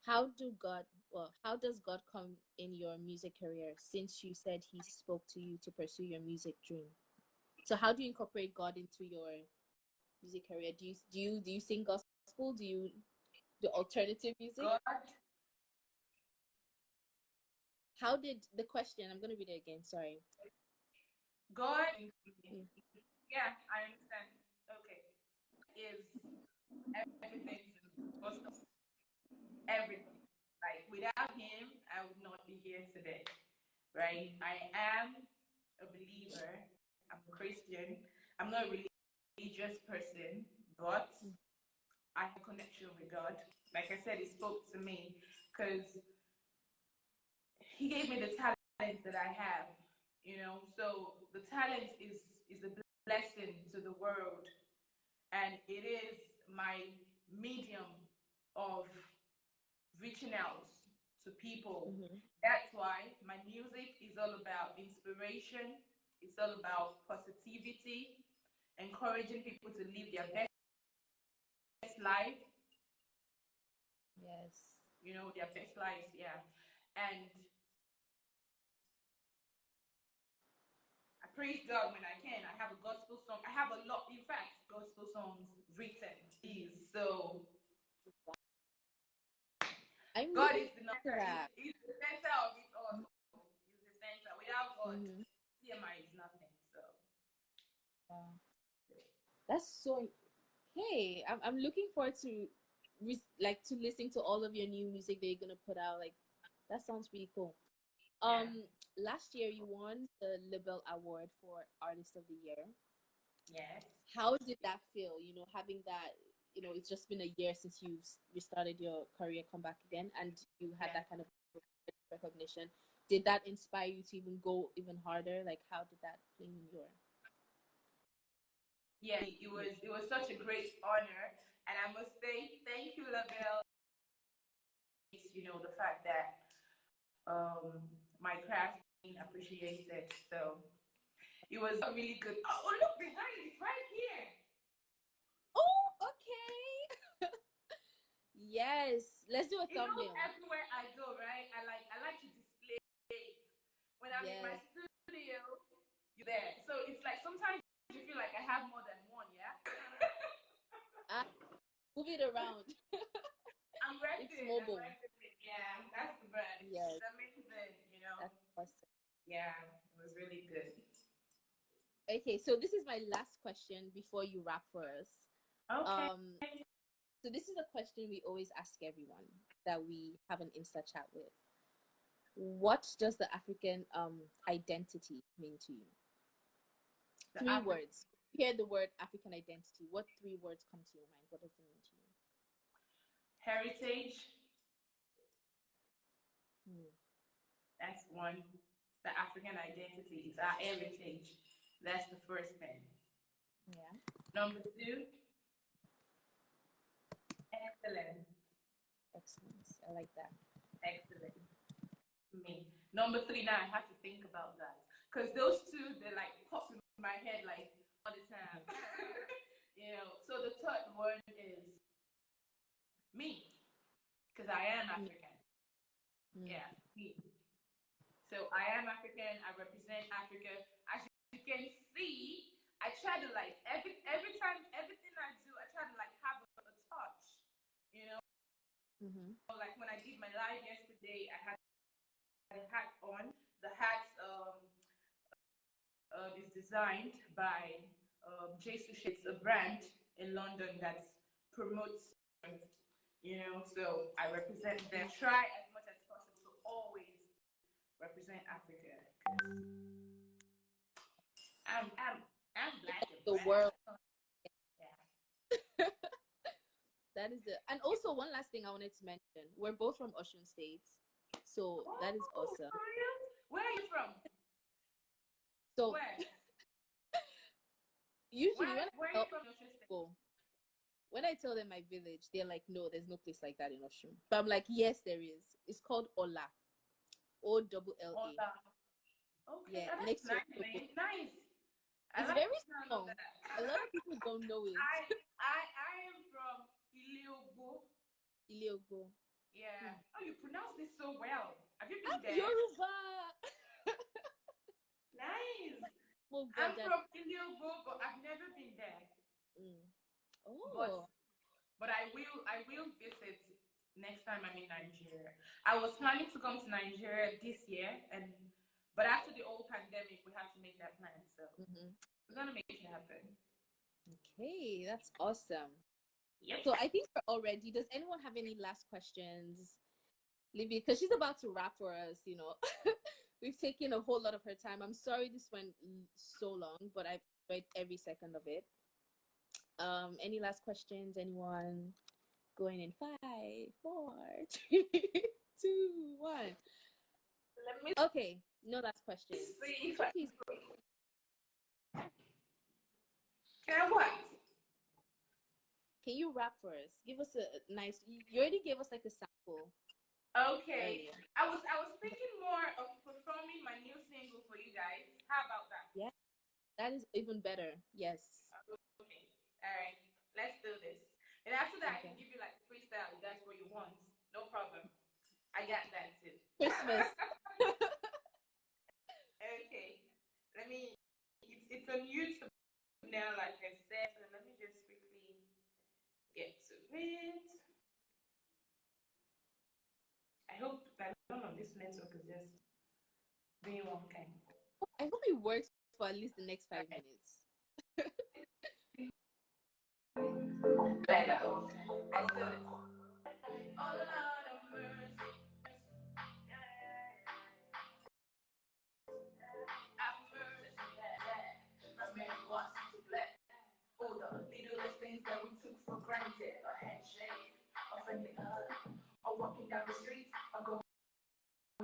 How does God come in your music career, since you said he spoke to you to pursue your music dream? So how do you incorporate God into your music career? Do you sing gospel? Do you do alternative music? God. How did the question? I'm gonna read it again. Sorry. God. Yeah, I understand. Okay. Is everything most of everything. Like without him, I would not be here today. Right? I am a believer. I'm a Christian. I'm not a religious person, but I have a connection with God. Like I said, he spoke to me because he gave me the talent that I have. You know, so the talent is a blessing to the world, and it is my medium of reaching out to people. That's why my music is all about inspiration. It's all about positivity, encouraging people to live their best life. Yes. their best lives, yeah. And I praise God when I can. I have a gospel song. I have a lot, in fact, gospel songs written. Is so I'm God looking is the to number. that. He's the center of it all. He's the center. Without God, Mm-hmm. TMI is nothing. So Wow. That's so. Hey, I'm looking forward to like to listening to all of your new music that you're gonna put out. Like that sounds really cool. yeah, Last year you won the Libel Award for Artist of the Year. yes, How did that feel? Having that. It's just been a year since you've restarted your career, come back again, and you had yeah, that kind of recognition. Did that inspire you to even go even harder? Like, how did that play in your? yeah. It was such a great honor, and I must say thank you, Labelle. The fact that my craft being appreciated. So it was really good. Oh, look behind! It's right here. Oh, okay. Yes, let's do a thumbnail. Everywhere I go, right? I like to display it. When I'm in my Yes. studio, you're there. So it's like sometimes you feel like I have more than one, yeah? Ah, move it around. I'm It's repping. I'm mobile. repping. Yeah, that's the best. Yes, It's amazing. that's awesome. Yeah, it was really good. Okay, so this is my last question before you wrap for us. Okay. Um, so this is a question we always ask everyone that we have an Insta chat with. What does the African identity mean to you? The Three African words. Hear the word African identity. What three words come to your mind? What does it mean to you? heritage, Hmm. that's one. The African identity is our heritage. That's the first thing. Yeah. Number two, excellence. Excellence. I like that. Excellence. Me. Number three, now I have to think about that. Because those two, they like pop in my head like all the time. So the third one is me. Because I am Mm, African. mm, Yeah, me. So I am African, I represent Africa. As you can see, I try to like every time everything I do, I try to like have a touch. You know, mm-hmm. like when I did my live yesterday, I had a hat on. The hat is designed by Jesus. It's a brand in London that promotes. So I represent them. Try as much as possible to always represent Africa. 'Cause I'm black and The brown. world. Yeah. That is the. And also one last thing I wanted to mention. We're both from Ocean States, so that is Oh, awesome. for real? Where are you from? So Where? usually Where? when I Where are you tell from? Your sister? people, when I tell them my village, they're like, "No, there's no place like that in Oshun." But I'm like, "Yes, there is. It's called Ola, OLLA. Ola. Okay, Yeah, oh, that's next to nice, Osogbo. man. Nice. I It's like very the sound of small. that. A lot of people don't know it. I am from Iliobo. Iliogo. Yeah. Hmm. Oh, you pronounce this so well. Have you been I'm there? Yoruba. Nice. Oh God, I'm that. from Iliobo, but I've never been there. Mm. But Oh. but I will visit next time I'm in Nigeria. I was planning to come to Nigeria this year, but after the old pandemic, we have to make that plan. So Mm-hmm. we're gonna make it happen. Okay, that's awesome. Yep. So I think we're all ready. Does anyone have any last questions? Livy, because she's about to wrap for us, We've taken a whole lot of her time. I'm sorry this went so long, but I've enjoyed every second of it. Any last questions? Anyone? Going in 5, 4, 3, 2, 1. Let me Okay, no last questions. see if Could you I please can what? can you rap for us? Give us a nice. You already gave us like a sample Okay. earlier. I was thinking more of performing my new single for you guys. How about that? Yeah, that is even better. Yes. Okay. All right. Let's do this. And after that, I Okay. can give you like freestyle if that's what you want. No problem. I got that too. Christmas. Okay. Let me. It's on YouTube now, like I said. So let me just quickly get to it. I hope that none of this network is just doing one kind. I hope it works for at least the next 5 minutes. Better. I still it. Oh Lord of mercy. Have mercy. My man wants to bless. All the littlest things that we took for granted. A handshake, a friendly hug, or walking down the street, or going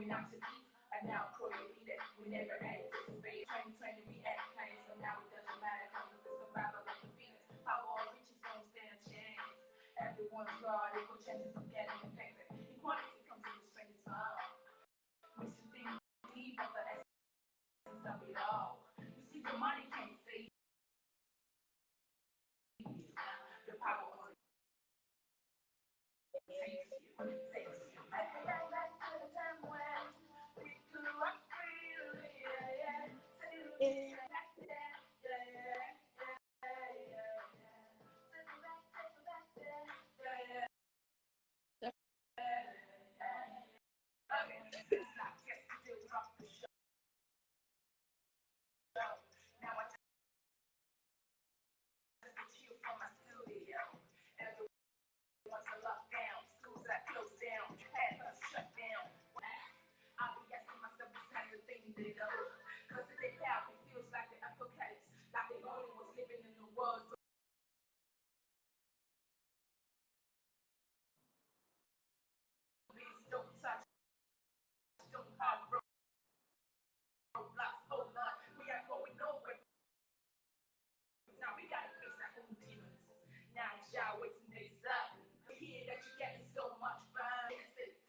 out to eat. And now prohibited, we never anticipated. 2020, we had plans, but now it doesn't matter because it's the survival of the fittest. Power or riches don't stand a chance. Everyone's got equal chances of getting infected. Equality comes in the strangest form. We should think deep of the essence of it all. You see, the money can't save you. The power only takes you. Takes you. I feel like back to the time when we could rock freely, yeah, yeah. Take me back there, yeah, yeah, yeah, yeah, yeah. Take me back there, yeah, yeah. Okay, it's not just to do rock the show. Now I just chill from my studio. Everyone's a lockdown, schools are closed down, had us shut down. I'll be asking myself this kind of thing to go. Cause if they doubt, it feels like the apocalypse. Like the only ones living in the world. Please don't touch, don't hard roadblocks, hold on. We are going nowhere. Now we gotta face our own demons. Now it's y'all wasting days up. We hear that you're getting so much fun.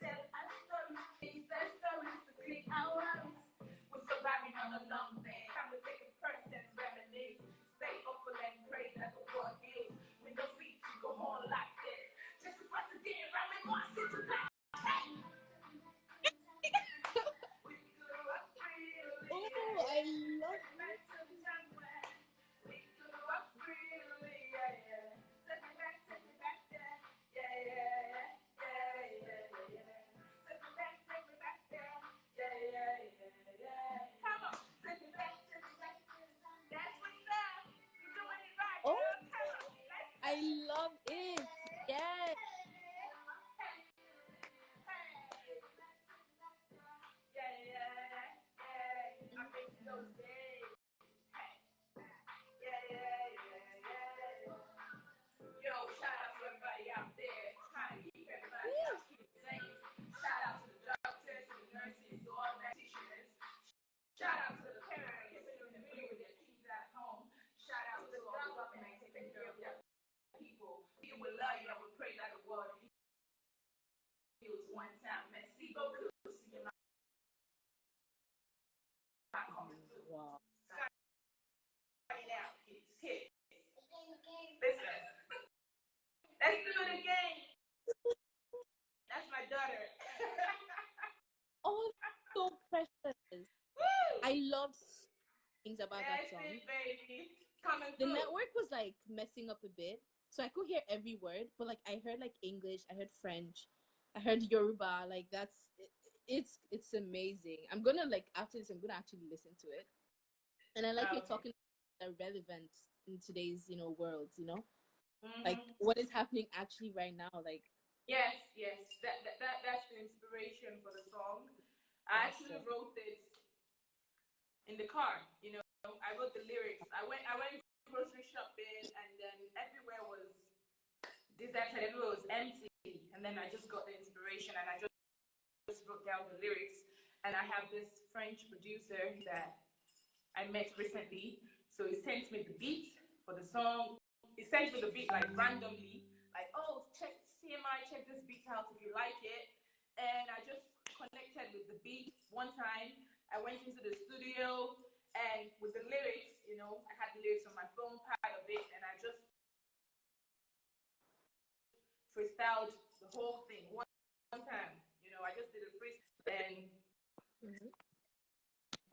Tell us stories, their stories to click our eyes. We're surviving on a long thing. Time to take a person, reminisce. Stay open and pray that the world heals. With no feet to go on like this. Just to once again, ramen wants it to back. Oh, I love it. Oh, I love it. Yes. Yo, shout out to everybody out there trying to keep everybody out here safe. Shout out to the doctors, to the nurses, to all the practitioners. Shout out to the parents sitting in the middle with their kids at home. Shout out to all the government taking care of their people. We will love you and we pray that the world heals one time. Merci beaucoup. See you not coming through. Wow. Signing out, kids. Kids. Listen. Let's do it again. That's my daughter. Oh, so precious. Woo! I love things about that That's song. it, baby. Coming The through. network was like messing up a bit, so I could hear every word, but like I heard like English, I heard French, I heard Yoruba. Like it's amazing. I'm gonna like after this, I'm gonna actually listen to it, and I like you're Okay. talking about relevant in today's world. Mhm. Like what is happening actually right now. Like Yes, yes. That's the inspiration for the song. I actually awesome. wrote this in the car. I wrote the lyrics. I went grocery shopping and then everywhere was deserted, everywhere was empty. And then I just got the inspiration and I just wrote down the lyrics. And I have this French producer that I met recently. So he sent me the beat for the song. He sent me the beat like randomly, like, oh, check CMI, check this beat out if you like it. And I just connected with the beat one time. I went into the studio and with the lyrics, I had the lyrics on my phone, part of it, and I just freestyled the whole thing one And Mhm.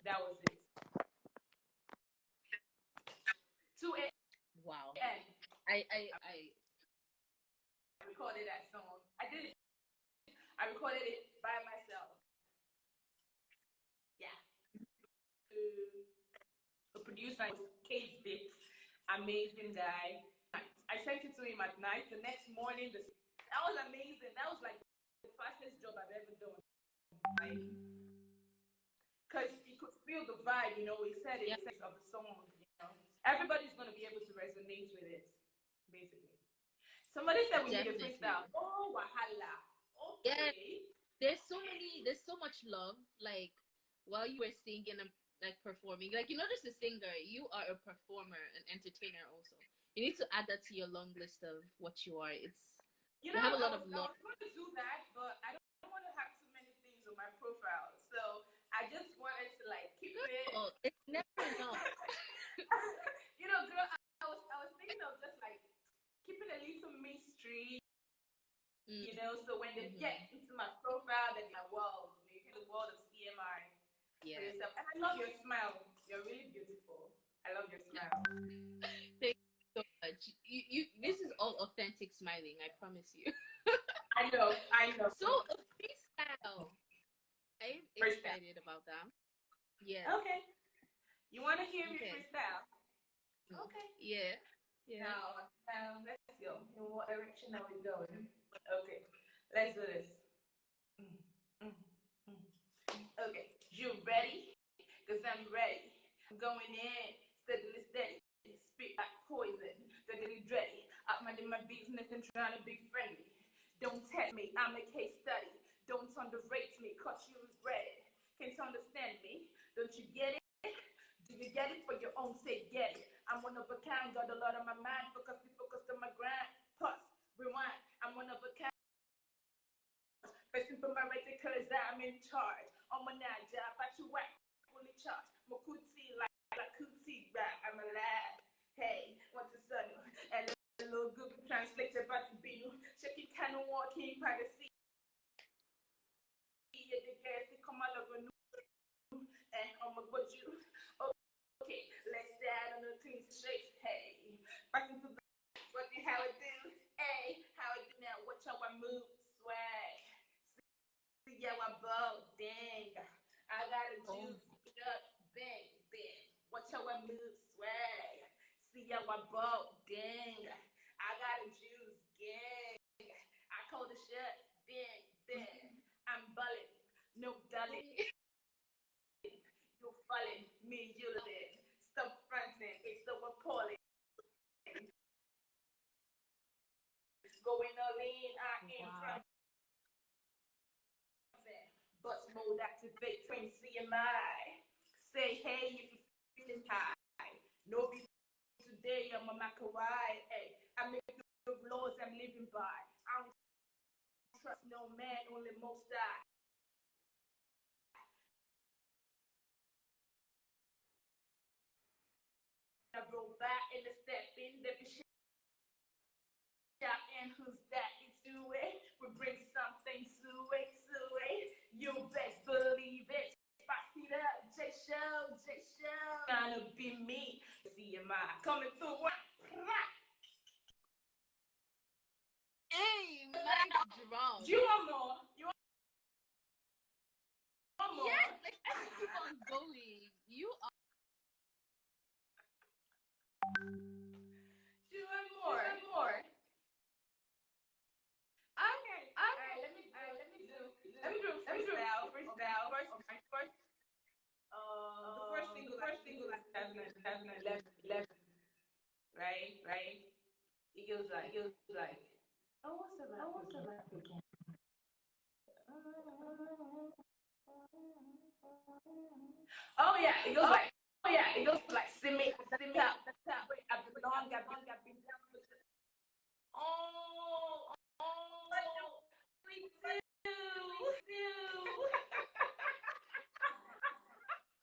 that was it. 2 Wow. a.m. I I recorded that song. I recorded it by myself. Yeah. The producer was Case Bits, amazing guy. I sent it to him at night. The next morning, that was amazing. That was like the fastest job I've ever done. Like, because he could feel the vibe, you know. He said it, yeah, of the song, you know. Everybody's gonna be able to resonate with it, basically. Somebody said we need a definitely. freestyle. Oh, wahala. Yeah, Okay. there's so much love. Like while you were singing and like performing, like you're not just a singer, you are a performer, an entertainer also. You need to add that to your long list of what you are. You You know, have a lot of I love. was going to do that, but I don't want to have too many things on my profile. So I just wanted to like keep it. Oh, it's never enough. You know, girl, I was thinking of just like keeping a little mystery. You know, so when they get into my profile, then my world, you know, you get the world of CMI for Yeah. yourself. And I love your smile. You're really beautiful. I love your smile. Thank you so much. This is all authentic smiling, I promise you. I know. So a freestyle. I'm Freestyle. excited about that. Yes. Okay. You want to hear me Okay. freestyle? Okay. Yeah. Yeah. Now let's go. In what direction are we going? Okay. Let's do this. Mm, mm, mm. Okay. You ready? Because I'm ready. I'm going in. Steadily steady. Spit like poison. Steadily dready. I'm minding my business and trying to be friendly. Don't test me. I'm a case study. Don't underrate me. Cause you regret it. Can't understand me. Don't you get it? Do you get it? For your own sake, get it. I'm one of a kind. Got a lot on my mind. Focused on my grind. Pause. Rewind. I'm one of a kind. Facing for my right cause I'm in charge. On my night job, I you whack, fully charged. Makuti like Kuti rap, I'm alive. Hey, what's the sun? And a little Google translator about to be new. Check it kind of walking by the sea. The gas, it come out of a new. And I'm a good you. Okay, let's stand on the clean shakes. Hey, back into the what the how it do? Hey, how it do now? Watch how I move, swag. See how I blow, dang. I got a juice, up, bang, bang. Watch how I move, swag. See how I blow, dang. I got a juice, gang. I call the shots, bang, bang. I'm bullet, no dulling. You falling, me, you live. Stop fronting, it's so appalling. Going all in, I am from. Bus mode activate, train CMI. Say hey if you're feeling high. No be today, I'm a Makawai. Hey, I make the laws I'm living by. I don't trust no man, only most I. I roll back in the step in, the shit out, and who's that? It's Dewey. We bring something to it. You best believe it. Spice it up, J Show. Gonna be me. CMI coming through. Hey, nice drop. Do you want more? You want more? Yes, like let's keep on going. You are. Do you want more? Okay. Alright, let me do freestyle. First, the first single is 2011, right? It goes like, oh, what's the rap again? Oh yeah, it goes like, Simi, top, I've been long, I've been down. Oh, we do.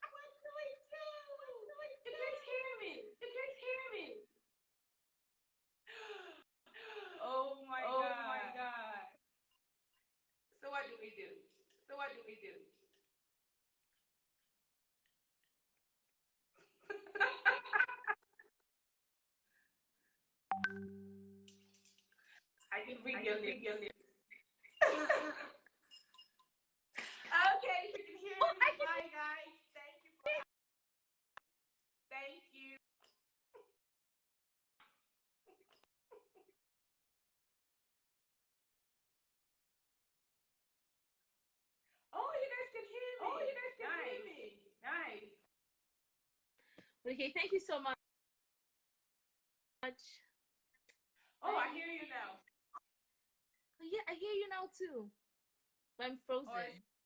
What do we do? You can't hear me. Oh my god. So what do we do? So what do we do? I can read your lips. Okay, you can hear me. Bye, guys. Thank you. Thank you. Oh, you guys can hear me. Nice. Okay, thank you so much. Oh, I hear you now. Yeah, I hear you now too. But I'm frozen.